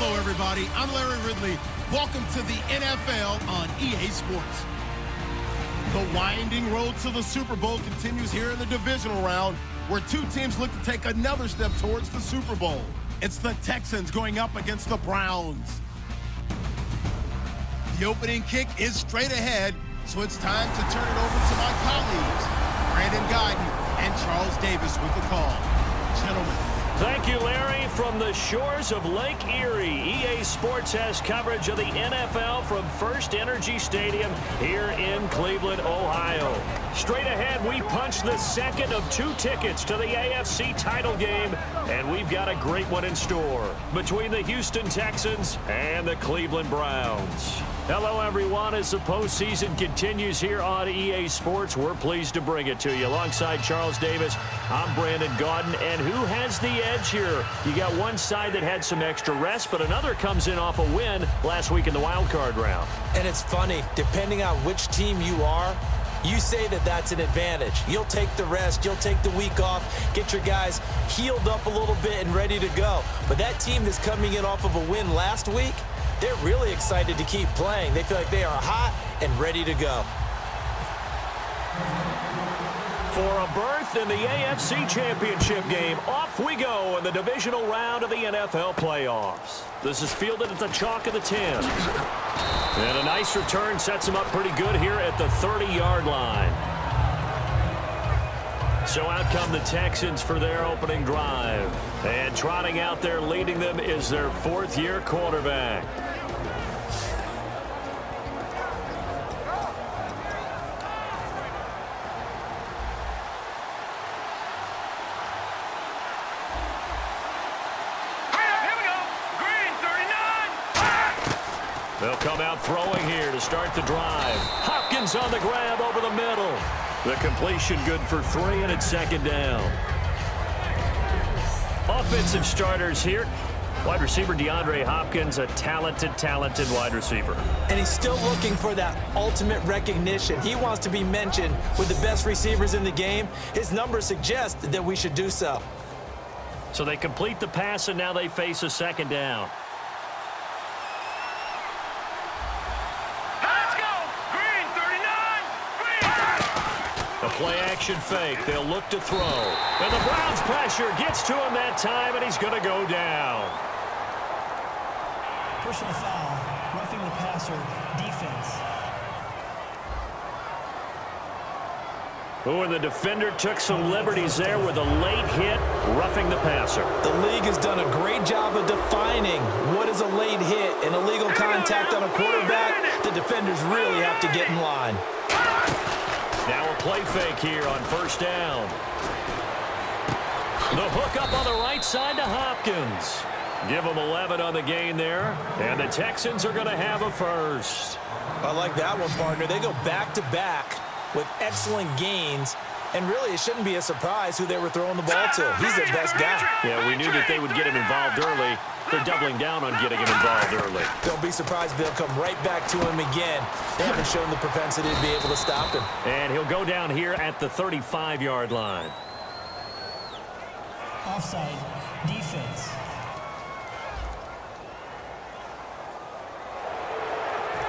Hello, everybody. I'm Larry Ridley. Welcome to the NFL on EA Sports. The winding road to the Super Bowl continues here in the divisional round, where two teams look to take another step towards the Super Bowl. It's the Texans going up against the Browns. The opening kick is straight ahead, so it's time to turn it over to my colleagues, Brandon Guyton and Charles Davis with the call. Gentlemen. Thank you, Larry. From the shores of Lake Erie, EA Sports has coverage of the NFL from First Energy Stadium here in Cleveland, Ohio. Straight ahead, we punch the second of two tickets to the AFC title game, and we've got a great one in store between the Houston Texans and the Cleveland Browns. Hello, everyone. As the postseason continues here on EA Sports, we're pleased to bring it to you. Alongside Charles Davis, I'm Brandon Guyton, and who has the edge here? You got one side that had some extra rest, but another comes in off a win last week in the wild card round. And it's funny, depending on which team you are, you say that that's an advantage. You'll take the rest, you'll take the week off, get your guys healed up a little bit and ready to go. But that team that's coming in off of a win last week, they're really excited to keep playing. They feel like they are hot and ready to go. For a berth in the AFC Championship game, off we go in the divisional round of the NFL playoffs. This is fielded at the chalk of the 10. And a nice return sets him up pretty good here at the 30-yard line. So out come the Texans for their opening drive. And trotting out there leading them is their fourth-year quarterback. They'll come out throwing here to start the drive. Hopkins on the grab over the middle. The completion good for 3, and it's second down. Offensive starters here. Wide receiver DeAndre Hopkins, a talented wide receiver. And he's still looking for that ultimate recognition. He wants to be mentioned with the best receivers in the game. His numbers suggest that we should do so. So they complete the pass, and now they face a second down. Play-action fake. They'll look to throw. And the Browns pressure gets to him that time, and he's going to go down. Personal foul, roughing the passer, defense. Oh, and the defender took some liberties there with a late hit, roughing the passer. The league has done a great job of defining what is a late hit. An illegal contact on a quarterback, the defenders really have to get in line. Now a play fake here on first down. The hook up on the right side to Hopkins. Give them 11 on the gain there, and the Texans are going to have a first. I like that one, partner. They go back-to-back with excellent gains, and really it shouldn't be a surprise who they were throwing the ball to. He's their best guy. Yeah, we knew that they would get him involved early. They're doubling down on getting him involved early. Don't be surprised if they'll come right back to him again. They haven't shown the propensity to be able to stop him. And he'll go down here at the 35-yard line. Offside, defense.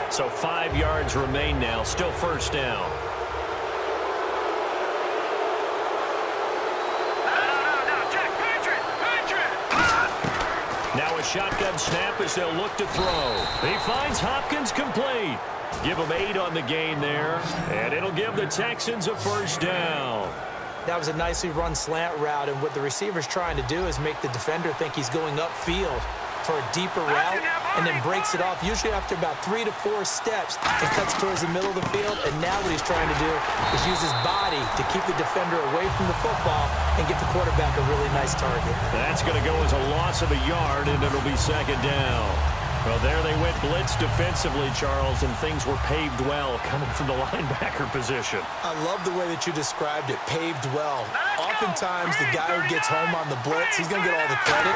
So 5 yards remain now, still first down. Now a shotgun snap as they'll look to throw. He finds Hopkins complete. Give him 8 on the gain there, and it'll give the Texans a first down. That was a nicely run slant route, and what the receiver's trying to do is make the defender think he's going upfield for a deeper route, and then breaks it off, usually after about 3 to 4 steps, and cuts towards the middle of the field. And now what he's trying to do is use his body to keep the defender away from the football and get the quarterback a really nice target. That's going to go as a loss of a yard, and it'll be second down. Well, there they went blitz defensively, Charles, and things were paved well coming from the linebacker position. I love the way that you described it, paved well. Oftentimes, the guy who gets home on the blitz, he's going to get all the credit,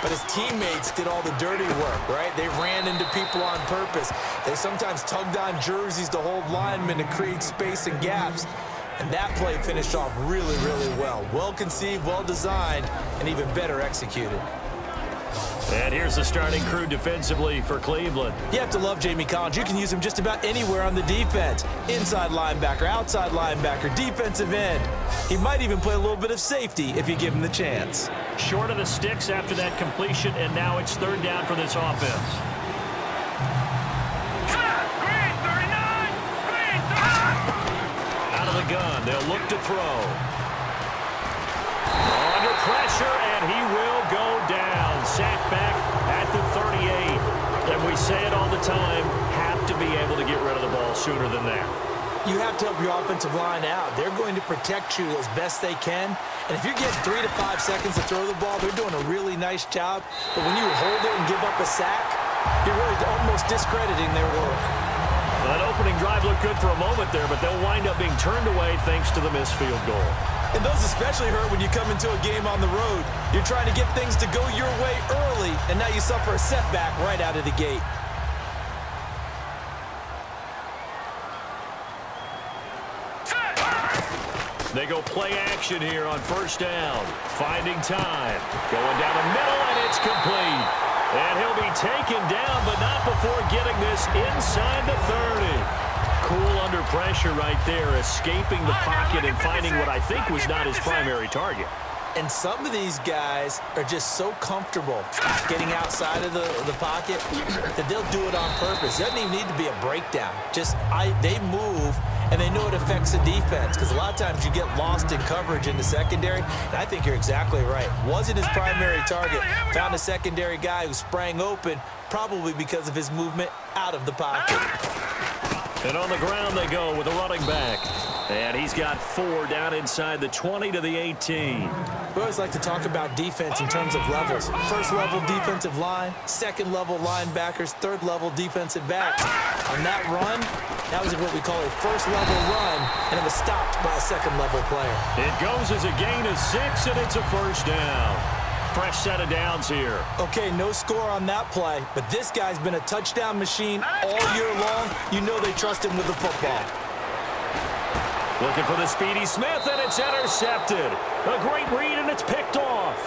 but his teammates did all the dirty work, right? They ran into people on purpose. They sometimes tugged on jerseys to hold linemen to create space and gaps. And that play finished off really, really well. Well conceived, well designed, and even better executed. And here's the starting crew defensively for Cleveland. You have to love Jamie Collins. You can use him just about anywhere on the defense. Inside linebacker, outside linebacker, defensive end. He might even play a little bit of safety if you give him the chance. Short of the sticks after that completion, and now it's third down for this offense. Out of the gun, they'll look to throw. Under pressure, and he will go down. Sacked back at the 38. And we say it all the time, have to be able to get rid of the ball sooner than that. You have to help your offensive line out. They're going to protect you as best they can. And if you're getting 3 to 5 seconds to throw the ball, they're doing a really nice job. But when you hold it and give up a sack, you're really almost discrediting their work. That opening drive looked good for a moment there, but they'll wind up being turned away thanks to the missed field goal. And those especially hurt when you come into a game on the road. You're trying to get things to go your way early, and now you suffer a setback right out of the gate. They go play action here on first down. Finding time. Going down the middle, and it's complete. And he'll be taken down, but not before getting this inside the 30. Cool under pressure right there, escaping the pocket and finding what I think was not his primary target. And some of these guys are just so comfortable getting outside of the pocket that they'll do it on purpose. It doesn't even need to be a breakdown. They move, and they know it affects the defense because a lot of times you get lost in coverage in the secondary, and I think you're exactly right. Wasn't his primary target. Found a secondary guy who sprang open, probably because of his movement out of the pocket. And on the ground they go with a running back. And he's got 4 down inside the 20 to the 18. We always like to talk about defense in terms of levels. First level defensive line, second level linebackers, third level defensive backs. On that run, that was what we call a first level run, and it was stopped by a second level player. It goes as a gain of 6, and it's a first down. Fresh set of downs here. Okay, no score on that play, but this guy's been a touchdown machine all year long. You know they trust him with the football. Looking for the speedy Smith, and it's intercepted. A great read, and it's picked off.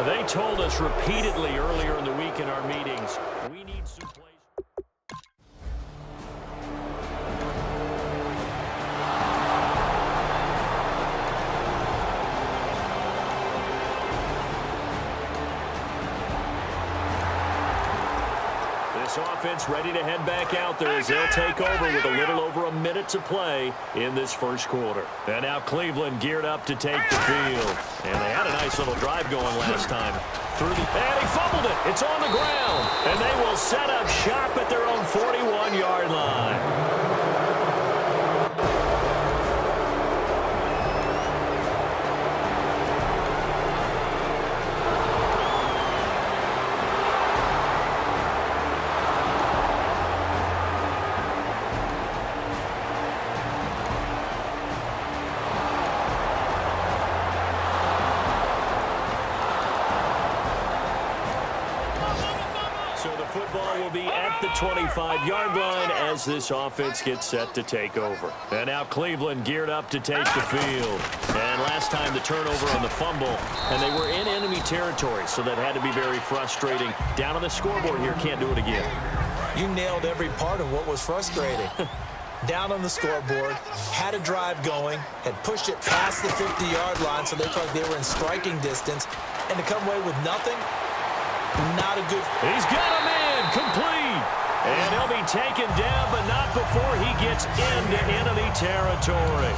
They told us repeatedly earlier in the week in our meetings, we need some plays. This offense ready to head back out there as they'll take over with a little over a minute to play in this first quarter. And now Cleveland geared up to take the field. And they had a nice little drive going last time. And he fumbled it. It's on the ground. And they will set up shop at their own 41-yard line. Football will be at the 25-yard line as this offense gets set to take over. And now Cleveland geared up to take the field. And last time the turnover on the fumble, and they were in enemy territory, so that had to be very frustrating. Down on the scoreboard here, can't do it again. You nailed every part of what was frustrating. Down on the scoreboard, had a drive going, had pushed it past the 50-yard line, so they thought they were in striking distance, and to come away with nothing, not a good... He's got a man complete. And he'll be taken down, but not before he gets into enemy territory.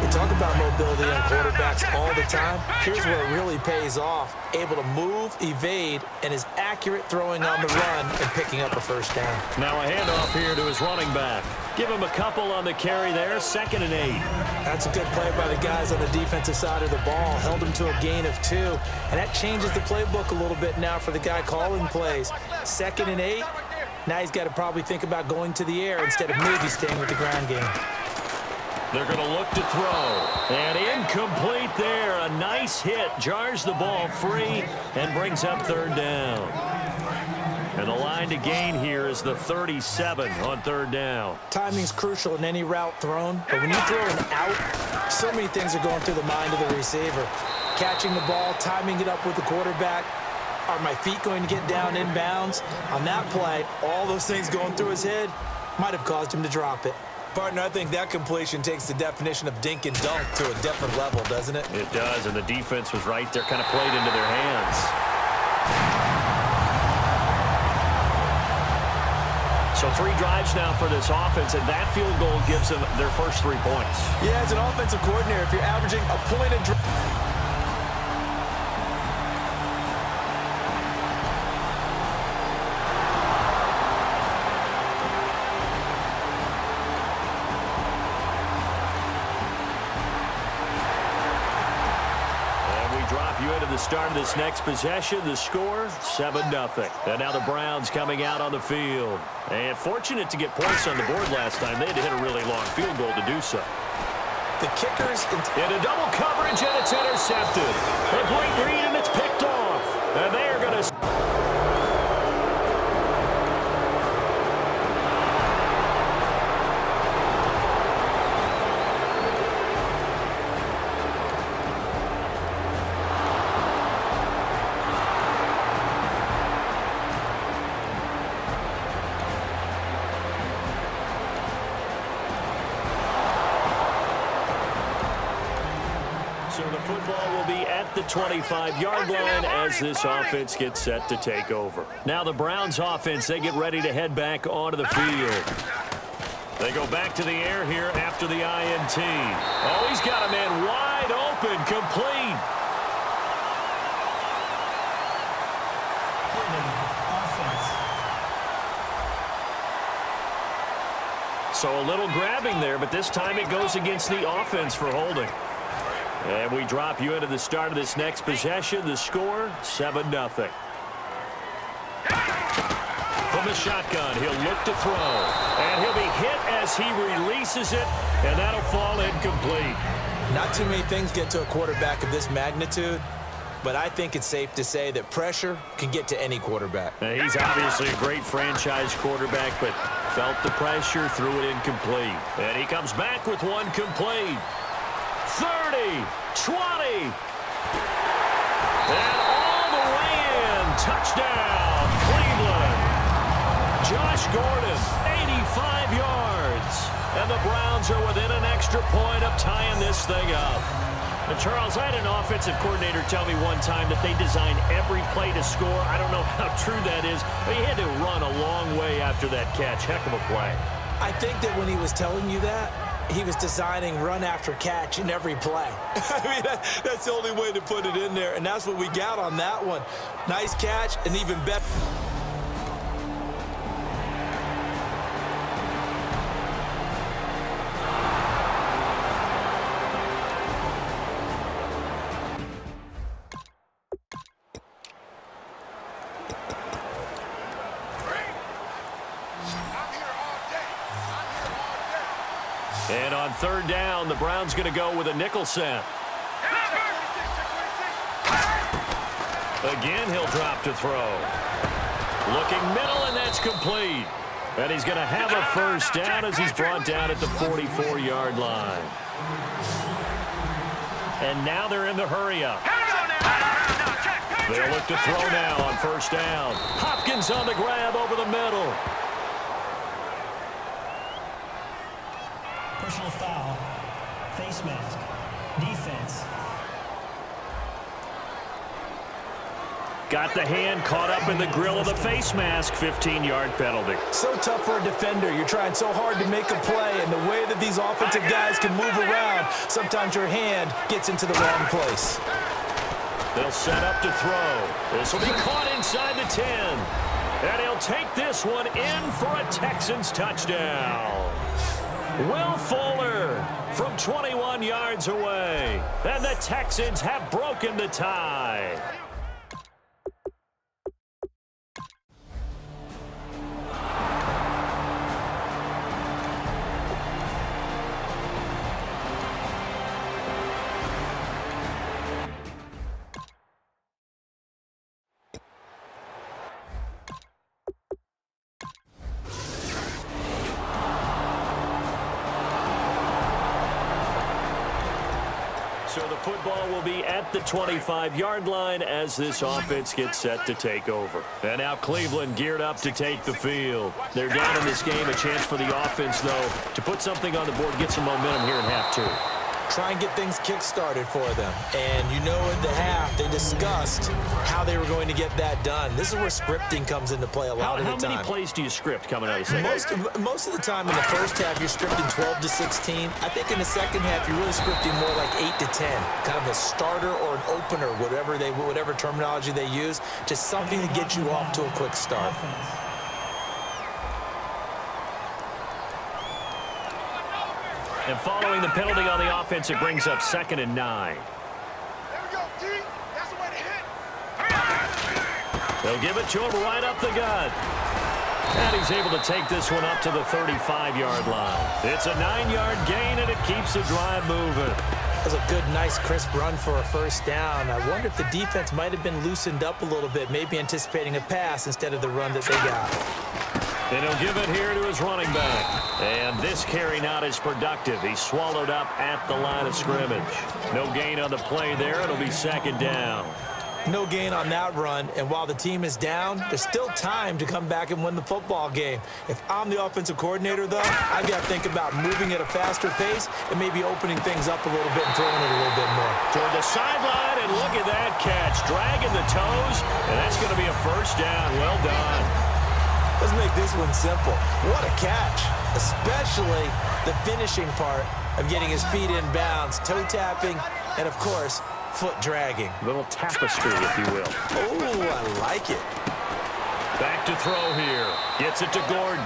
We talk about mobility on quarterbacks all the time. Here's where it really pays off. Able to move, evade, and is accurate throwing on the run and picking up a first down. Now a handoff here to his running back. Give him a couple on the carry there, 2nd and 8. That's a good play by the guys on the defensive side of the ball. Held him to a gain of 2. And that changes the playbook a little bit now for the guy calling plays. 2nd and 8. Now he's got to probably think about going to the air instead of maybe staying with the ground game. They're going to look to throw. And incomplete there. A nice hit. Jars the ball free and brings up 3rd down. And the line to gain here is the 37 on 3rd down. Timing's crucial in any route thrown, but when you throw an out, so many things are going through the mind of the receiver. catching the ball, timing it up with the quarterback. Are my feet going to get down inbounds? On that play, all those things going through his head might have caused him to drop it. Partner, I think that completion takes the definition of dink and dunk to a different level, doesn't it? It does, and the defense was right there, kind of played into their hands. So 3 drives now for this offense, and that field goal gives them their first 3 points. Yeah, as an offensive coordinator, if you're averaging a point a drive. The start of this next possession, the score, 7-0. And now the Browns coming out on the field. And fortunate to get points on the board last time. They had to hit a really long field goal to do so. The kickers into double coverage, and it's intercepted. A great read, and it's picked off. And they are going to... So the football will be at the 25-yard line as this offense gets set to take over. Now the Browns offense, they get ready to head back onto the field. They go back to the air here after the INT. Oh, he's got a man wide open, complete. So a little grabbing there, but this time it goes against the offense for holding. And we drop you into the start of this next possession. The score, 7-0. From the shotgun, he'll look to throw. And he'll be hit as he releases it, and that'll fall incomplete. Not too many things get to a quarterback of this magnitude, but I think it's safe to say that pressure can get to any quarterback. Now, he's obviously a great franchise quarterback, but felt the pressure, threw it incomplete. And he comes back with one complete. 30, 20, and all the way in. Touchdown, Cleveland. Josh Gordon, 85 yards. And the Browns are within an extra point of tying this thing up. And Charles, I had an offensive coordinator tell me one time that they design every play to score. I don't know how true that is, but he had to run a long way after that catch. Heck of a play. I think that when he was telling you that, he was designing run after catch in every play. I mean, that's the only way to put it in there, and that's what we got on that one. Nice catch, and even better. And on third down, the Browns going to go with a nickel set. Again, he'll drop to throw. Looking middle, and that's complete. And he's going to have a first down as he's brought down at the 44-yard line. And now they're in the hurry-up. They'll look to throw now on first down. Hopkins on the grab over the middle. Personal foul, face mask, defense. Got the hand caught up in the grill of the face mask, 15-yard penalty. So tough for a defender. You're trying so hard to make a play, and the way that these offensive guys can move around, sometimes your hand gets into the wrong place. They'll set up to throw. This will be caught inside the 10. And he'll take this one in for a Texans touchdown. Will Fuller from 21 yards away. And the Texans have broken the tie. So the Football will be at the 25-yard line as this offense gets set to take over. And now Cleveland geared up to take the field. They're down in this game. A chance for the offense, though, to put something on the board, get some momentum here in half two. Try and get things kick-started for them. And you know in the half, they discussed how they were going to get that done. This is where scripting comes into play a lot of the time. How many plays do you script coming out of the second? Most of the time in the first half, you're scripting 12 to 16. I think in the second half, you're really scripting more like 8 to 10. Kind of a starter or an opener, whatever terminology they use. Just something to get you off to a quick start. And following the penalty on the offense, it brings up 2nd and 9. There we go, D. That's the way to hit. They'll give it to him right up the gut. And he's able to take this one up to the 35-yard line. It's a 9-yard gain, and it keeps the drive moving. That's a good, nice, crisp run for a first down. I wonder if the defense might have been loosened up a little bit, maybe anticipating a pass instead of the run that they got. And he'll give it here to his running back. And this carry not as productive. He's swallowed up at the line of scrimmage. No gain on the play there. It'll be 2nd down. No gain on that run, and while the team is down, there's still time to come back and win the football game. If I'm the offensive coordinator, though, I've got to think about moving at a faster pace and maybe opening things up a little bit and throwing it a little bit more. Toward the sideline, and look at that catch. Dragging the toes, and that's going to be a first down. Well done. Let's make this one simple. What a catch, especially the finishing part of getting his feet in bounds, toe tapping, and, of course, foot dragging. Little tapestry, if you will. Oh, I like it. Back to throw here. Gets it to Gordon.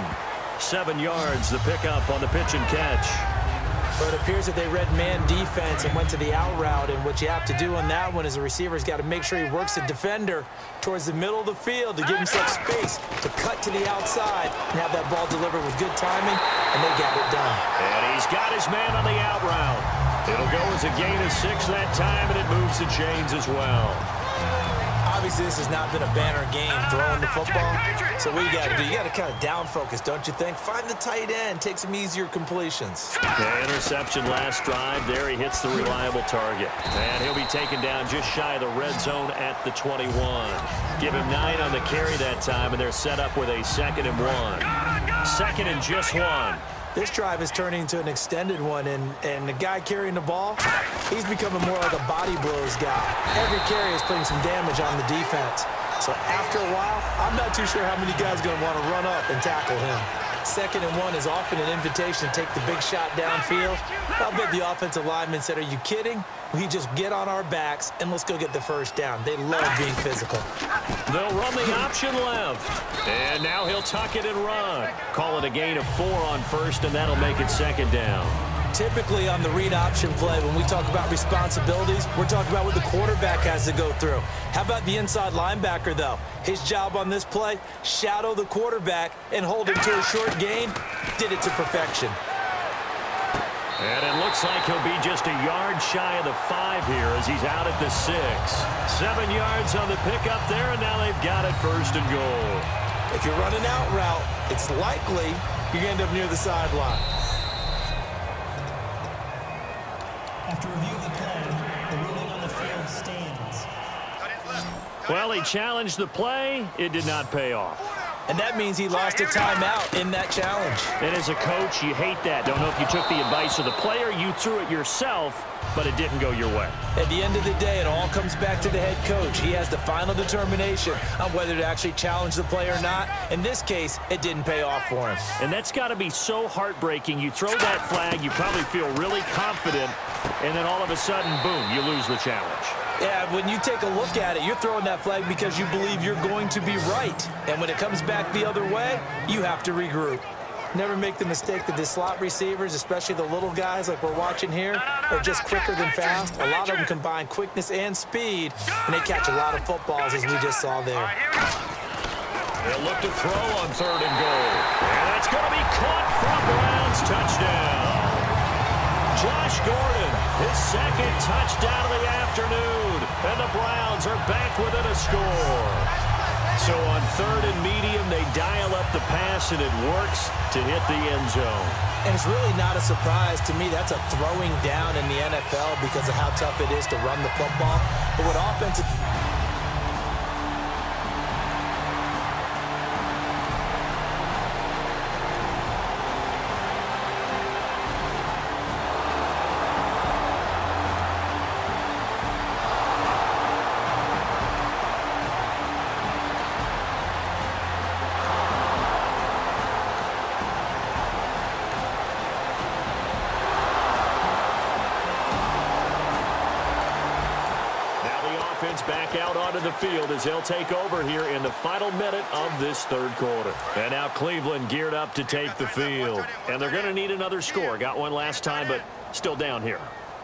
7 yards, the pickup on the pitch and catch. But it appears that they read man defense and went to the out route, and what you have to do on that one is the receiver's got to make sure he works the defender towards the middle of the field to give himself space to cut to the outside and have that ball delivered with good timing, and they got it done. And he's got his man on the out route. It'll go as a gain of 6 that time, and it moves the chains as well. Obviously, this has not been a banner game throwing the football. So what you got to do, you got to kind of down focus, don't you think? Find the tight end, take some easier completions. The interception last drive. There he hits the reliable target. And he'll be taken down just shy of the red zone at the 21. Give him 9 on the carry that time, and they're set up with a 2nd and 1. 2nd and just 1. This drive is turning into an extended one, and the guy carrying the ball, he's becoming more like a body blows guy. Every carry is putting some damage on the defense. So after a while, I'm not too sure how many guys are going to want to run up and tackle him. 2nd and 1 is often an invitation to take the big shot downfield. I'll bet the offensive lineman said, "Are you kidding? We just get on our backs and let's go get the first down." They love being physical. They'll run the option left. And now he'll tuck it and run. Call it a gain of 4 on first, and that'll make it 2nd down. Typically on the read option play, when we talk about responsibilities, we're talking about what the quarterback has to go through. How about the inside linebacker, though? His job on this play, shadow the quarterback and hold him to a short gain. Did it to perfection. And it looks like he'll be just a yard shy of the 5 here as he's out at the 6. 7 yards on the pickup there, and now they've got it 1st and goal. If you're running out route, it's likely you're going to end up near the sideline. After review of the play, the ruling on the field stands. Well, he challenged the play. It did not pay off. And that means he lost a timeout in that challenge. And as a coach, you hate that. Don't know if you took the advice of the player, you threw it yourself, but it didn't go your way. At the end of the day, it all comes back to the head coach. He has the final determination on whether to actually challenge the play or not. In this case, it didn't pay off for him. And that's got to be so heartbreaking. You throw that flag, you probably feel really confident, and then all of a sudden, boom, you lose the challenge. Yeah, when you take a look at it, you're throwing that flag because you believe you're going to be right. And when it comes back the other way, you have to regroup. Never make the mistake that the slot receivers, especially the little guys like we're watching here, are just quicker than fast. A lot of them combine quickness and speed, and they catch a lot of footballs, as we just saw there. They'll look to throw on 3rd and goal. And that's going to be caught for a Browns touchdown. Josh Gordon, his 2nd touchdown of the afternoon. And the Browns are back within a score. So on 3rd and medium, they dial up the pass, and it works to hit the end zone. And it's really not a surprise to me. That's a throwing down in the NFL because of how tough it is to run the football. But with offensive... Back out onto the field as they'll take over here in the final minute of this 3rd quarter. And now Cleveland geared up to take the field. And they're going to need another score. Got one last time, but still down here.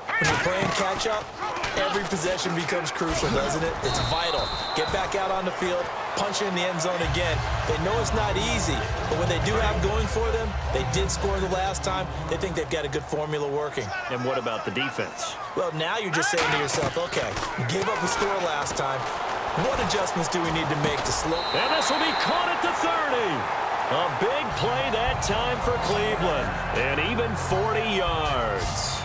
When you're playing catch-up, every possession becomes crucial, doesn't it? It's vital. Get back out on the field, punch in the end zone again. They know it's not easy, but what they do have going for them, they did score the last time. They think they've got a good formula working. And what about the defense? Well, now you're just saying to yourself, okay, you gave up a score last time. What adjustments do we need to make to slow? And this will be caught at the 30. A big play that time for Cleveland. And even 40 yards.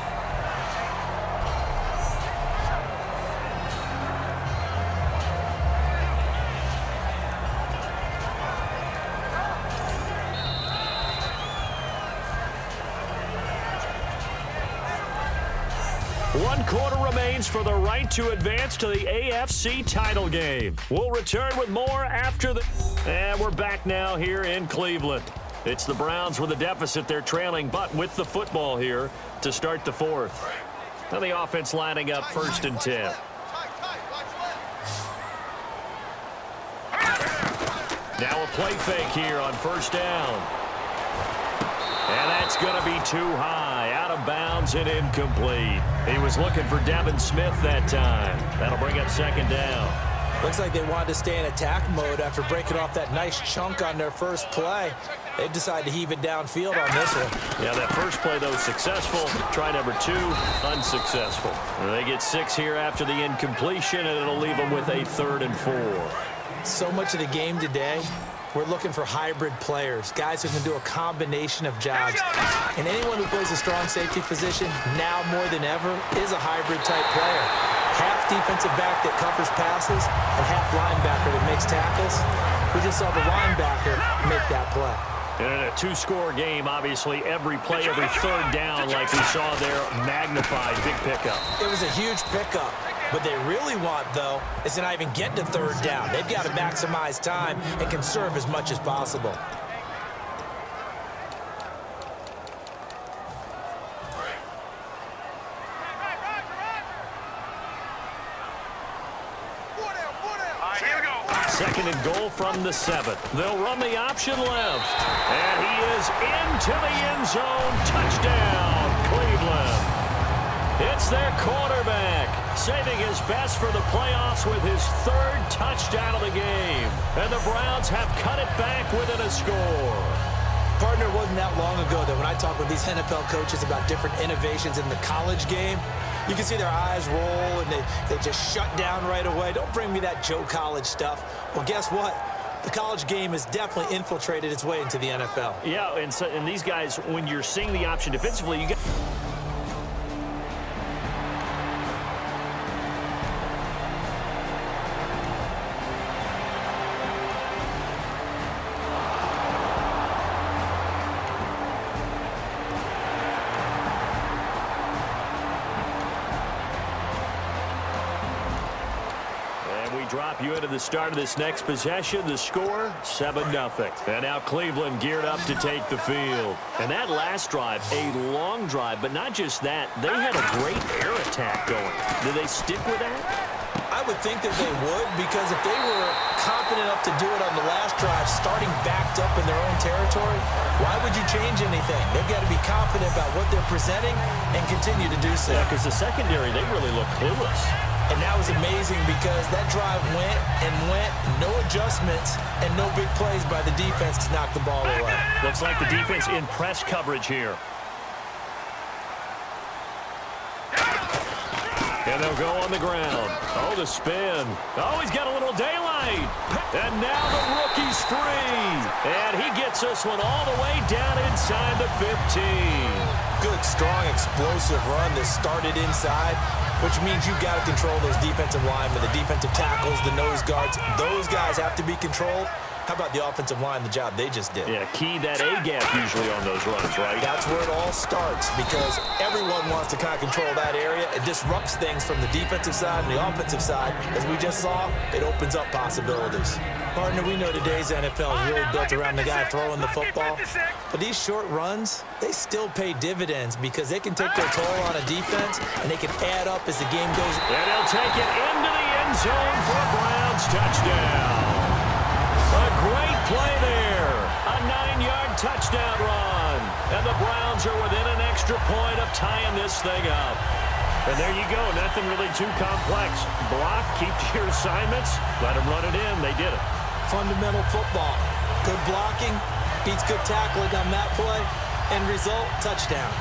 One quarter remains for the right to advance to the AFC title game. We'll return with more after the... And we're back now here in Cleveland. It's the Browns with a deficit. They're trailing, but with the football here to start the 4th. Now the offense lining up 1st and 10. Now a play fake here on 1st down. And that's going to be too high, out of bounds and incomplete. He was looking for Devin Smith that time. That'll bring up 2nd down. Looks like they wanted to stay in attack mode after breaking off that nice chunk on their first play. They decided to heave it downfield on this one. Yeah, that first play, though, successful. Try number 2, unsuccessful. And they get 6 here after the incompletion, and it'll leave them with a 3rd and 4. So much of the game today, we're looking for hybrid players, guys who can do a combination of jobs. And anyone who plays a strong safety position, now more than ever, is a hybrid-type player. Half defensive back that covers passes and half linebacker that makes tackles. We just saw the linebacker make that play. And in a 2-score game, obviously, every play, every 3rd down, like we saw there, magnified, big pickup. It was a huge pickup. What they really want, though, is to not even get to 3rd down. They've got to maximize time and conserve as much as possible. Second and goal from the 7th. They'll run the option left. And he is into the end zone. Touchdown, Cleveland. It's their quarterback, saving his best for the playoffs with his 3rd touchdown of the game. And the Browns have cut it back within a score. Partner, it wasn't that long ago that when I talk with these NFL coaches about different innovations in the college game, you can see their eyes roll and they just shut down right away. Don't bring me that Joe College stuff. Well, guess what? The college game has definitely infiltrated its way into the NFL. Yeah, and these guys, when you're seeing the option defensively, you get... Drop you into the start of this next possession. The score, 7-0. And now Cleveland geared up to take the field. And that last drive, a long drive, but not just that. They had a great air attack going. Do they stick with that? I would think that they would, because if they were confident enough to do it on the last drive, starting backed up in their own territory, why would you change anything? They've got to be confident about what they're presenting and continue to do so. Yeah, because the secondary, they really look clueless. And that was amazing because that drive went and went, no adjustments, and no big plays by the defense to knock the ball away. Looks like the defense in press coverage here. And they'll go on the ground. Oh, the spin. Oh, he's got a little daylight. And now the rookie's free. And he gets this one all the way down inside the 15. Good, strong, explosive run that started inside, which means you've got to control those defensive linemen, the defensive tackles, the nose guards. Those guys have to be controlled. How about the offensive line, the job they just did? Yeah, key that A-gap usually on those runs, right? That's where it all starts because everyone wants to kind of control that area. It disrupts things from the defensive side and the offensive side. As we just saw, it opens up possibilities. Partner, we know today's NFL is really built around the guy throwing the football. But these short runs, they still pay dividends because they can take their toll on a defense and they can add up as the game goes. And he'll take it into the end zone for a Browns touchdown. A great play there. A 9-yard touchdown run. And the Browns are within an extra point of tying this thing up. And there you go. Nothing really too complex. Block, keep to your assignments, let them run it in. They did it. Fundamental football. Good blocking beats good tackling on that play. End result, touchdown.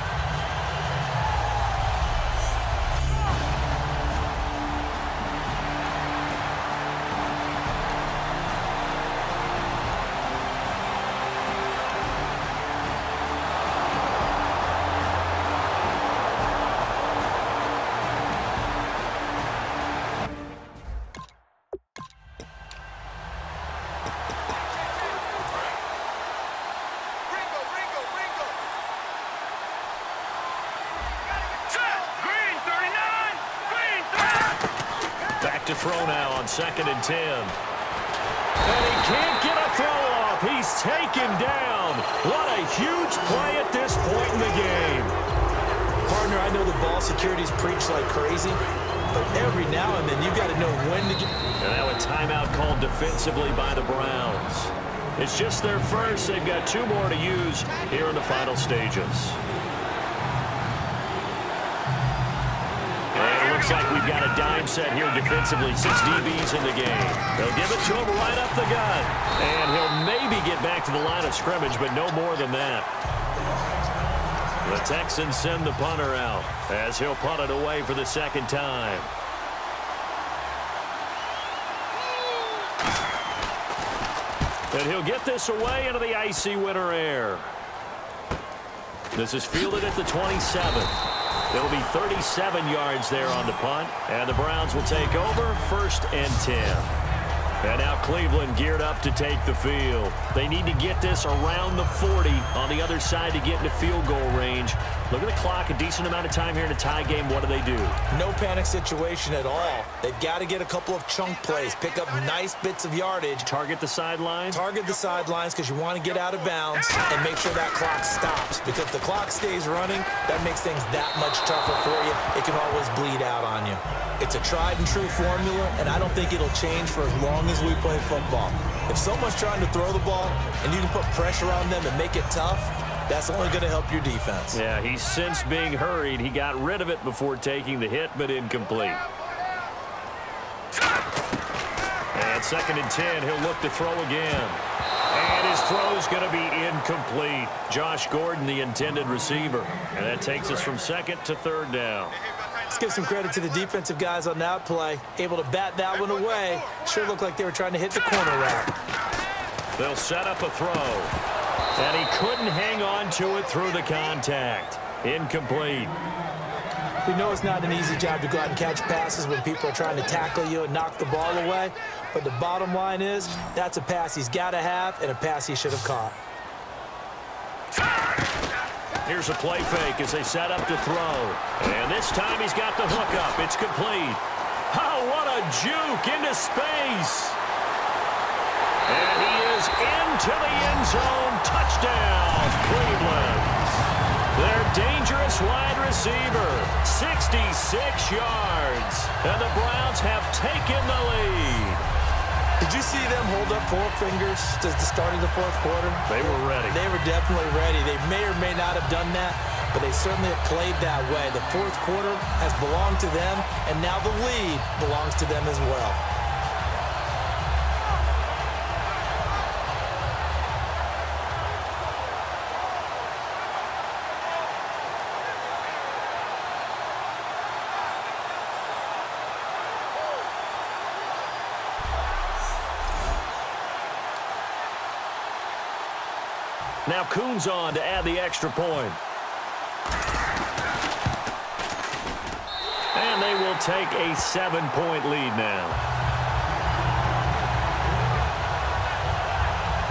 To throw now on 2nd and 10. And he can't get a throw off. He's taken down. What a huge play at this point in the game. Partner, I know the ball security's preached like crazy, but every now and then you've got to know when to get. And now a timeout called defensively by the Browns. It's just their first. They've got 2 more to use here in the final stages. Looks like we've got a dime set here defensively. 6 DBs in the game. They'll give it to him right up the gut. And he'll maybe get back to the line of scrimmage, but no more than that. The Texans send the punter out as he'll punt it away for the 2nd time. And he'll get this away into the icy winter air. This is fielded at the 27. There'll be 37 yards there on the punt, and the Browns will take over 1st and 10. And now Cleveland geared up to take the field. They need to get this around the 40 on the other side to get into field goal range. Look at the clock, a decent amount of time here in a tie game. What do they do? No panic situation at all. They've got to get a couple of chunk plays, pick up nice bits of yardage. Target the sidelines? Target the sidelines because you want to get out of bounds and make sure that clock stops. Because if the clock stays running, that makes things that much tougher for you. It can always bleed out on you. It's a tried and true formula, and I don't think it'll change for as long as we play football. If someone's trying to throw the ball and you can put pressure on them and make it tough, that's only going to help your defense. Yeah, he's since being hurried. He got rid of it before taking the hit, but incomplete. And 2nd and 10, he'll look to throw again. And his throw's going to be incomplete. Josh Gordon, the intended receiver. And that takes us from 2nd to 3rd down. Let's give some credit to the defensive guys on that play. Able to bat that one away. Sure looked like they were trying to hit the corner route. They'll set up a throw. And he couldn't hang on to it through the contact. Incomplete. We know it's not an easy job to go out and catch passes when people are trying to tackle you and knock the ball away. But the bottom line is, that's a pass he's got to have and a pass he should have caught. Here's a play fake as they set up to throw. And this time he's got the hook up. It's complete. Oh, what a juke into space. And he is into the end zone. Touchdown, Cleveland. Their dangerous wide receiver, 66 yards. And the Browns have taken the lead. Did you see them hold up 4 fingers at the start of the 4th quarter? They were ready. They were definitely ready. They may or may not have done that, but they certainly have played that way. The 4th quarter has belonged to them, and now the lead belongs to them as well. Now Coons on to add the extra point. And they will take a 7-point lead now.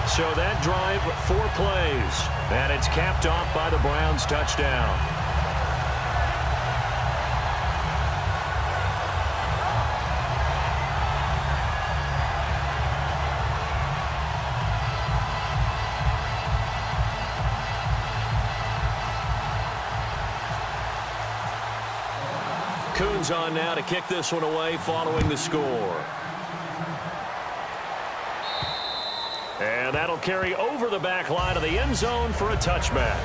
So that drive, 4 plays. And it's capped off by the Browns' touchdown. Coons on now to kick this one away following the score. And that'll carry over the back line of the end zone for a touchback.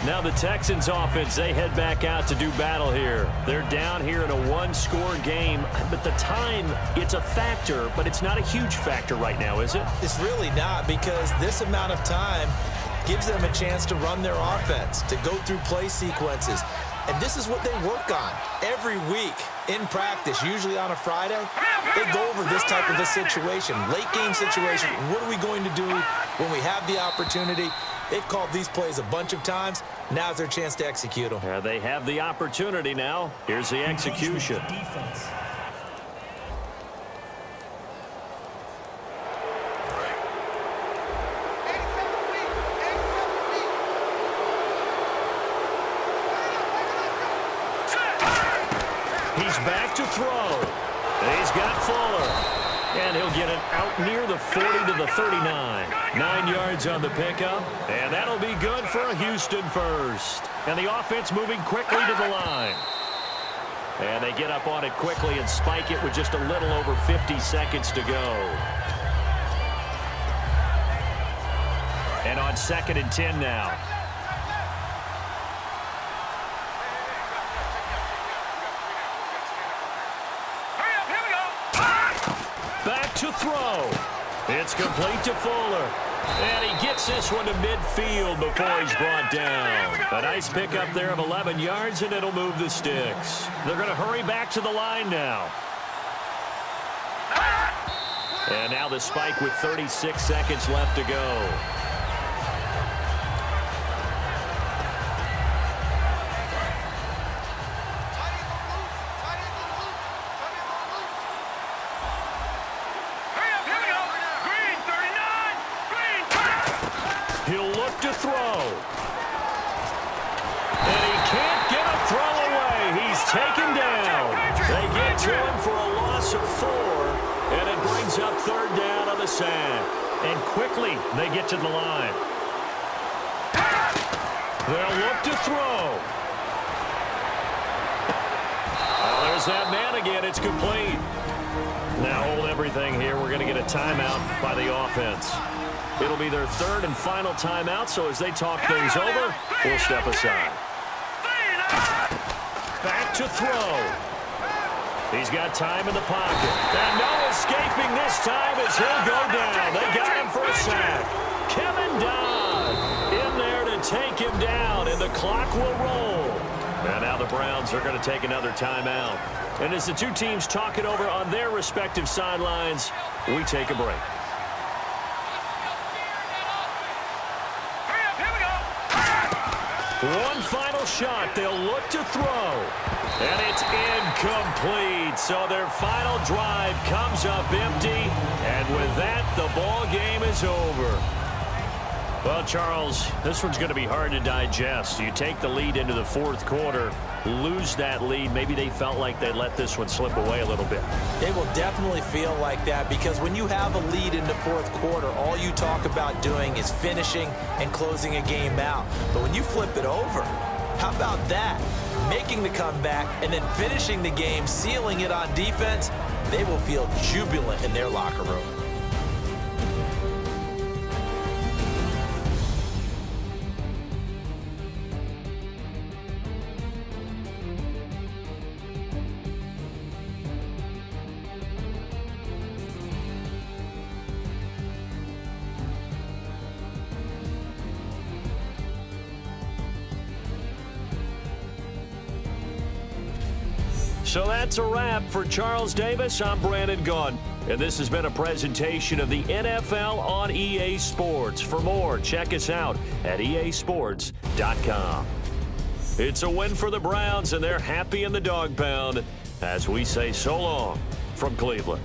Now the Texans offense, they head back out to do battle here. They're down here in a 1-score game, but the time, it's a factor, but it's not a huge factor right now, is it? It's really not, because this amount of time gives them a chance to run their offense, to go through play sequences. And this is what they work on every week in practice, usually on a Friday. They go over this type of a situation, late game situation. What are we going to do when we have the opportunity? They've called these plays a bunch of times. Now's their chance to execute them. Yeah, they have the opportunity now. Here's the execution. Defense. He's back to throw. He's got Fuller. And he'll get it out near the 40 to the 39. 9 yards on the pickup. And that'll be good for a Houston first. And the offense moving quickly to the line. And they get up on it quickly and spike it with just a little over 50 seconds to go. And on 2nd and 10 now. Back to throw. It's complete to Fuller. And he gets this one to midfield before he's brought down. A nice pickup there of 11 yards, and it'll move the sticks. They're going to hurry back to the line now. And now the spike with 36 seconds left to go. He'll look to throw. And he can't get a throw away. He's taken down. They get to him for a loss of 4. And it brings up 3rd down on the sack. And quickly they get to the line. They'll look to throw. Oh, there's that man again. It's complete. Now hold everything here. We're going to get a timeout by the offense. It'll be their 3rd and final timeout, so as they talk things over, we'll step aside. Back to throw. He's got time in the pocket. And no escaping this time as he'll go down. They got him for a sack. Kevin Dodd in there to take him down, and the clock will roll. And now the Browns are going to take another timeout. And as the two teams talk it over on their respective sidelines, we take a break. One final shot. They'll look to throw. And it's incomplete. So their final drive comes up empty. And with that, the ball game is over. Well, Charles, this one's going to be hard to digest. You take the lead into the 4th quarter, lose that lead. Maybe they felt like they let this one slip away a little bit. They will definitely feel like that, because when you have a lead in the 4th quarter, all you talk about doing is finishing and closing a game out. But when you flip it over, how about that? Making the comeback and then finishing the game, sealing it on defense, they will feel jubilant in their locker room. So that's a wrap. For Charles Davis, I'm Brandon Gaudin. And this has been a presentation of the NFL on EA Sports. For more, check us out at easports.com. It's a win for the Browns, and they're happy in the dog pound as we say so long from Cleveland.